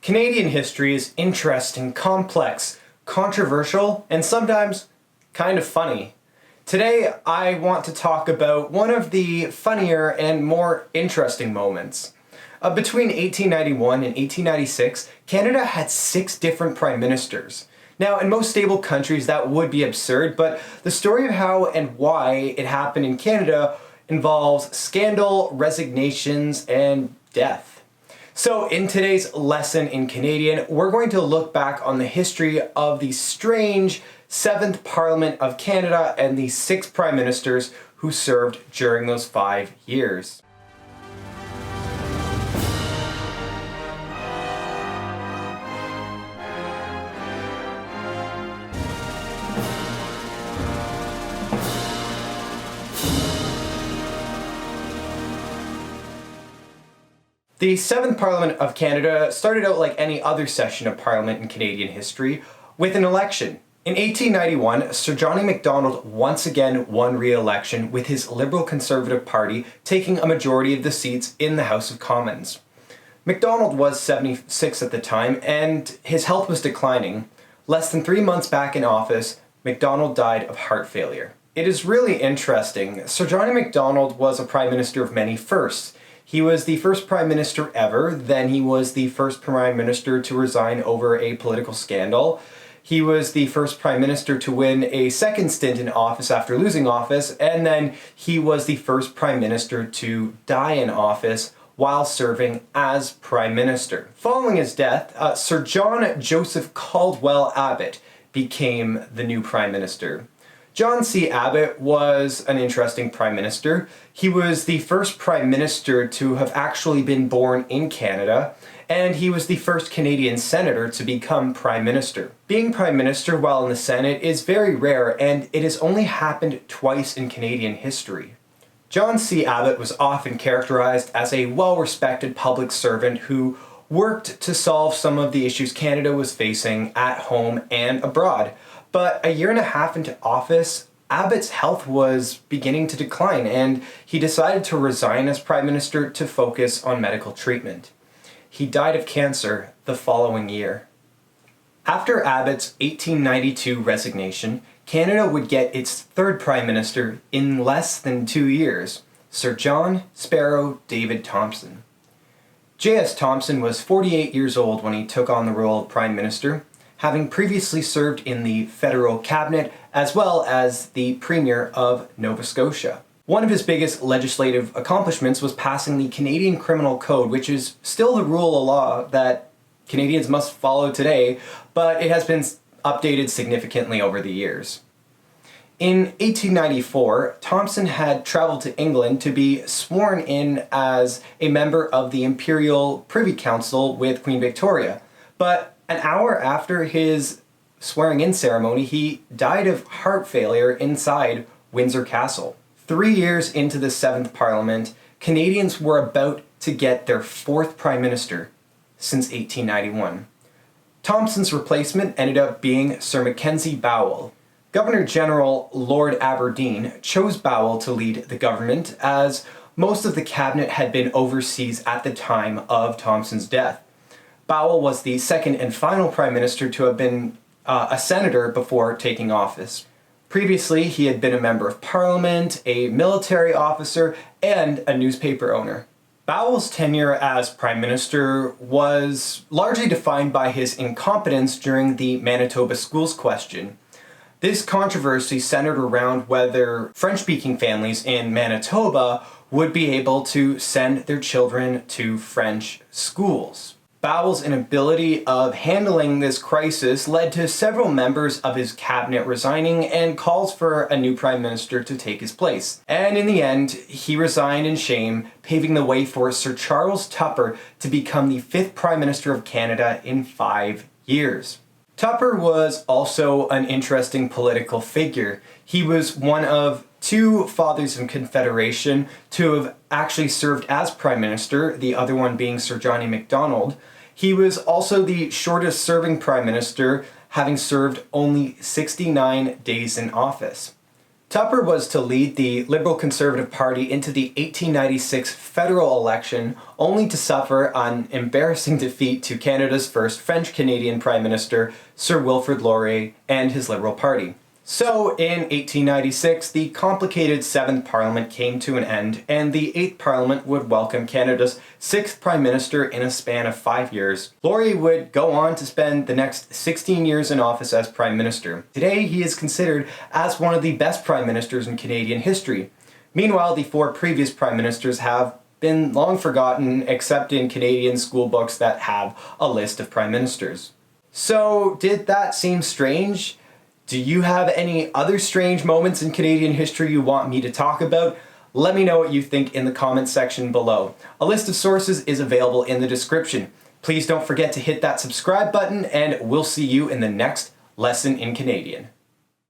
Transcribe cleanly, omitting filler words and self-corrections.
Canadian history is interesting, complex, controversial, and sometimes kind of funny. Today, I want to talk about one of the funnier and more interesting moments. Between 1891 and 1896, Canada had 6 different prime ministers. Now, in most stable countries, that would be absurd, but the story of how and why it happened in Canada involves scandal, resignations, and death. So in today's lesson in Canadian, we're going to look back on the history of the strange 7th Parliament of Canada and the 6 Prime Ministers who served during those 5 years. The 7th Parliament of Canada started out like any other session of Parliament in Canadian history, with an election. In 1891, Sir John Macdonald once again won re-election, with his Liberal Conservative Party taking a majority of the seats in the House of Commons. Macdonald was 76 at the time, and his health was declining. Less than 3 months back in office, Macdonald died of heart failure. It is really interesting. Sir John Macdonald was a Prime Minister of many firsts. He was the first Prime Minister ever, then he was the first Prime Minister to resign over a political scandal. He was the first Prime Minister to win a second stint in office after losing office, and then he was the first Prime Minister to die in office while serving as Prime Minister. Following his death, Sir John Joseph Caldwell Abbott became the new Prime Minister. John C. Abbott was an interesting Prime Minister. He was the first Prime Minister to have actually been born in Canada, and he was the first Canadian Senator to become Prime Minister. Being Prime Minister while in the Senate is very rare, and it has only happened twice in Canadian history. John C. Abbott was often characterized as a well-respected public servant who worked to solve some of the issues Canada was facing at home and abroad. But a year and a half into office, Abbott's health was beginning to decline, and he decided to resign as Prime Minister to focus on medical treatment. He died of cancer the following year. After Abbott's 1892 resignation, Canada would get its 3rd Prime Minister in less than 2 years, Sir John Sparrow David Thompson. J.S. Thompson was 48 years old when he took on the role of Prime Minister, having previously served in the federal cabinet as well as the Premier of Nova Scotia. One of his biggest legislative accomplishments was passing the Canadian Criminal Code, which is still the rule of law that Canadians must follow today, but it has been updated significantly over the years. In 1894, Thompson had traveled to England to be sworn in as a member of the Imperial Privy Council with Queen Victoria, but an hour after his swearing-in ceremony, he died of heart failure inside Windsor Castle. 3 years into the 7th Parliament, Canadians were about to get their 4th Prime Minister since 1891. Thompson's replacement ended up being Sir Mackenzie Bowell. Governor-General Lord Aberdeen chose Bowell to lead the government, as most of the cabinet had been overseas at the time of Thompson's death. Bowell was the 2nd and final Prime Minister to have been a senator before taking office. Previously, he had been a member of Parliament, a military officer, and a newspaper owner. Bowell's tenure as Prime Minister was largely defined by his incompetence during the Manitoba schools question. This controversy centered around whether French-speaking families in Manitoba would be able to send their children to French schools. Bowell's inability of handling this crisis led to several members of his cabinet resigning and calls for a new Prime Minister to take his place. And in the end, he resigned in shame, paving the way for Sir Charles Tupper to become the 5th Prime Minister of Canada in 5 years. Tupper was also an interesting political figure. He was one of 2 fathers of Confederation to have actually served as Prime Minister, the other one being Sir John Macdonald. He was also the shortest serving Prime Minister, having served only 69 days in office. Tupper was to lead the Liberal Conservative Party into the 1896 federal election, only to suffer an embarrassing defeat to Canada's first French-Canadian Prime Minister, Sir Wilfred Laurier, and his Liberal Party. So, in 1896, the complicated 7th Parliament came to an end, and the 8th Parliament would welcome Canada's 6th Prime Minister in a span of 5 years. Laurier would go on to spend the next 16 years in office as Prime Minister. Today, he is considered as one of the best Prime Ministers in Canadian history. Meanwhile, the 4 previous Prime Ministers have been long forgotten, except in Canadian school books that have a list of Prime Ministers. So, did that seem strange? Do you have any other strange moments in Canadian history you want me to talk about? Let me know what you think in the comments section below. A list of sources is available in the description. Please don't forget to hit that subscribe button, and we'll see you in the next lesson in Canadian.